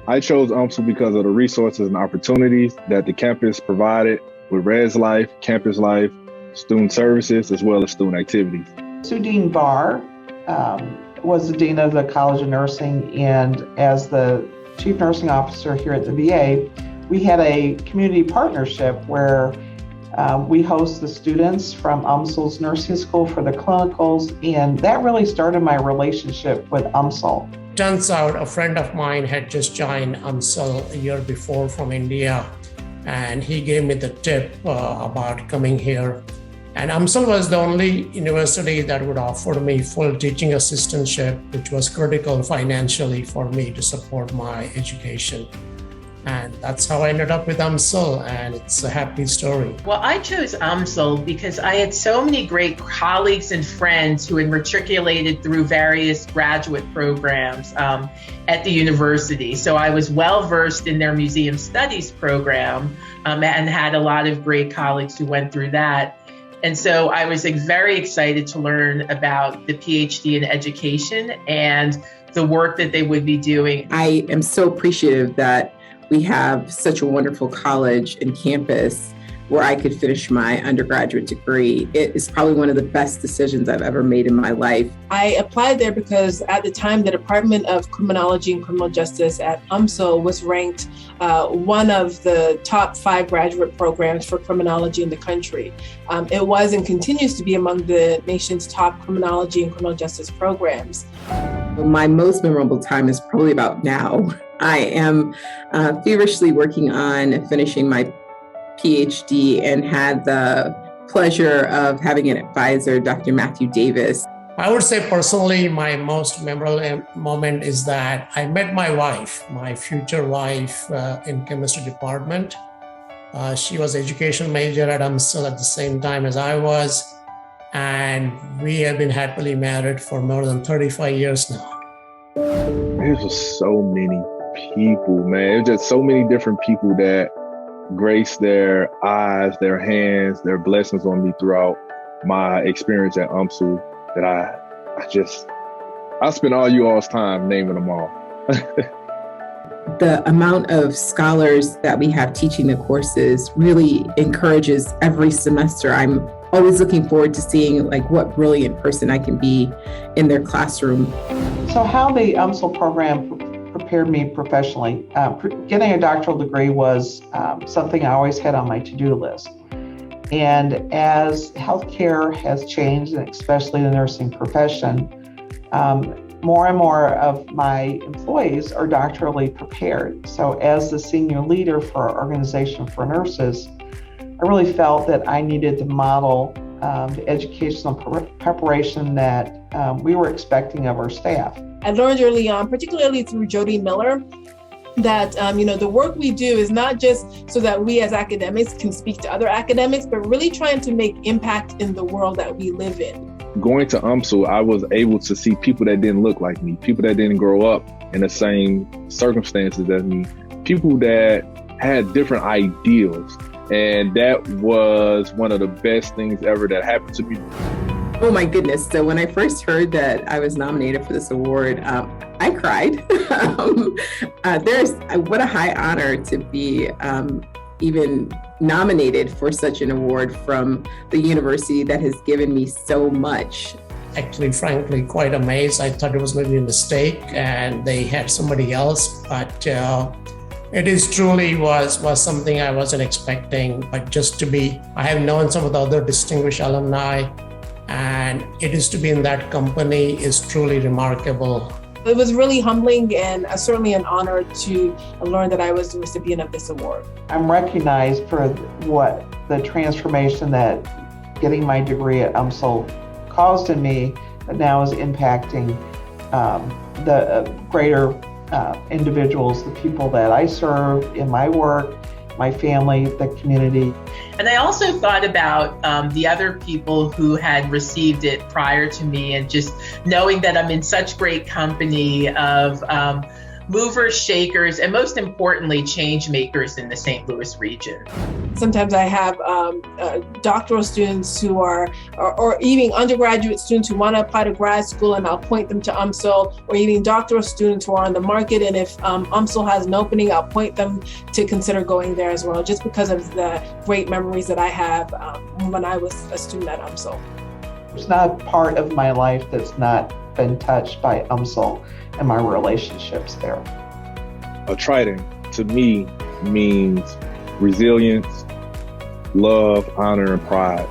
I chose UMSL because of the resources and opportunities that the campus provided with Res Life, Campus Life, student services, as well as student activities. Dean Barr was the Dean of the College of Nursing, and as the Chief Nursing Officer here at the VA, we had a community partnership where we host the students from UMSL's nursing school for the clinicals, and that really started my relationship with UMSL. Turns out a friend of mine had just joined UMSL a year before from India, and he gave me the tip about coming here. And UMSL was the only university that would offer me full teaching assistantship, which was critical financially for me to support my education. And that's how I ended up with UMSL, and it's a happy story. Well, I chose UMSL because I had so many great colleagues and friends who had matriculated through various graduate programs at the university. So I was well versed in their museum studies program and had a lot of great colleagues who went through that. And so I was very excited to learn about the PhD in education and the work that they would be doing. I am so appreciative that we have such a wonderful college and campus where I could finish my undergraduate degree. It is probably one of the best decisions I've ever made in my life. I applied there because at the time, the Department of Criminology and Criminal Justice at UMSL was ranked one of the top 5 graduate programs for criminology in the country. It was and continues to be among the nation's top criminology and criminal justice programs. My most memorable time is probably about now. I am feverishly working on finishing my PhD and had the pleasure of having an advisor, Dr. Matthew Davis. I would say personally, my most memorable moment is that I met my wife, my future wife, in chemistry department. She was education major at UMSL at the same time as I was, and we have been happily married for more than 35 years now. There's just so many people, man. There's just so many different people that grace their eyes, their hands, their blessings on me throughout my experience at UMSL that I spend all you all's time naming them all. The amount of scholars that we have teaching the courses really encourages every semester. I'm always looking forward to seeing what brilliant person I can be in their classroom. So how the UMSL program prepared me professionally. Getting a doctoral degree was something I always had on my to-do list. And as healthcare has changed, and especially the nursing profession, more and more of my employees are doctorally prepared. So as the senior leader for our organization for nurses, I really felt that I needed to model the educational preparation that we were expecting of our staff. I learned early on, particularly through Jody Miller, that the work we do is not just so that we as academics can speak to other academics, but really trying to make impact in the world that we live in. Going to UMSL, I was able to see people that didn't look like me, people that didn't grow up in the same circumstances as me, people that had different ideals. And that was one of the best things ever that happened to me. Oh my goodness. So when I first heard that I was nominated for this award, I cried. What a high honor to be even nominated for such an award from the university that has given me so much. Actually, frankly, quite amazed. I thought it was maybe a mistake and they had somebody else, but it is truly was something I wasn't expecting. But I have known some of the other distinguished alumni, and it is to be in that company is truly remarkable. It was really humbling and certainly an honor to learn that I was the recipient of this award. I'm recognized for what the transformation that getting my degree at UMSL caused in me, but now is impacting the greater individuals, the people that I serve in my work, my family, the community. And I also thought about the other people who had received it prior to me, and just knowing that I'm in such great company of movers, shakers, and most importantly, change makers in the St. Louis region. Sometimes I have doctoral students who are, or even undergraduate students who want to apply to grad school, and I'll point them to UMSL, or even doctoral students who are on the market. And if UMSL has an opening, I'll point them to consider going there as well, just because of the great memories that I have when I was a student at UMSL. There's not a part of my life that's not been touched by UMSL and my relationships there. A trident to me means resilience, love, honor, and pride.